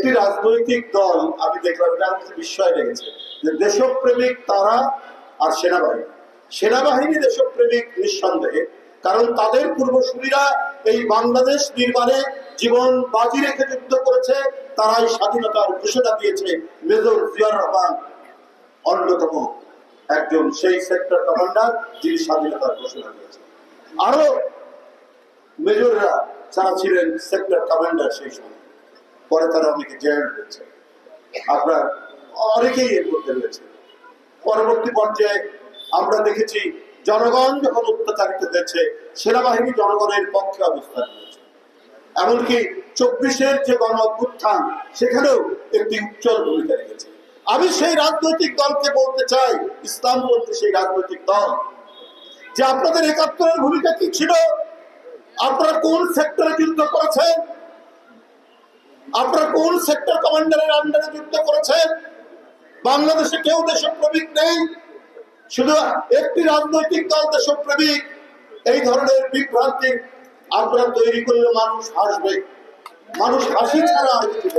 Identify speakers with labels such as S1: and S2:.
S1: একটি রাজনৈতিক দল আমি দেখলাম, এটা আমার কাছে বিস্ময় লেগেছে, যে দেশপ্রেমিক তারা আর সেনাবাহিনী দেশপ্রেমিক নিঃসন্দেহে, কারণ তাদের পূর্বসূরীরা এই বাংলাদেশ নির্মাণে জীবন বাজি রেখে যুদ্ধ করেছে, তারাই স্বাধীনতার ঘোষণা দিয়েছে। মেজর জিয়াউর রহমান অন্যতম একজন সেই সেক্টর কমান্ডার যিনি স্বাধীনতার ঘোষণা দিয়েছেন। আরো মেজররা যারা ছিলেন সেক্টর কমান্ডার সেই সময়, পরে তারা অনেকে জেল হয়েছে, আপনার অনেকেই এর মধ্যে রয়েছে। পরবর্তী পর্যায়ে আমরা দেখেছি জনগণ যখন অত্যাচারিত হয়েছে, সেনাবাহিনী জনগণের পক্ষে অবস্থান নিয়েছে। এমনকি 24-এর যে গণ অভ্যুত্থান, সেখানেও একটি উজ্জ্বল ভূমিকা রেখেছে। আমি সেই রাজনৈতিক দলকে বলতে চাই, ইসলামপন্থী সেই রাজনৈতিক দল, যে আপনাদের 71-এর ভূমিকা কি ছিল? আপনারা কোন সেক্টরে যুদ্ধ করেছেন? আপনারা কোন সেক্টর কমান্ডারের আন্ডারে যুদ্ধ করেছেন? বাংলাদেশে কেউ দেশপ্রেমিক নেই, শুধু একটি রাজনৈতিক দল দেশপ্রেমিক। এই ধরনের বিভ্রান্তি আপনারা তৈরি করলে মানুষ হাসবে, মানুষ হাসি ছাড়া আর কিছু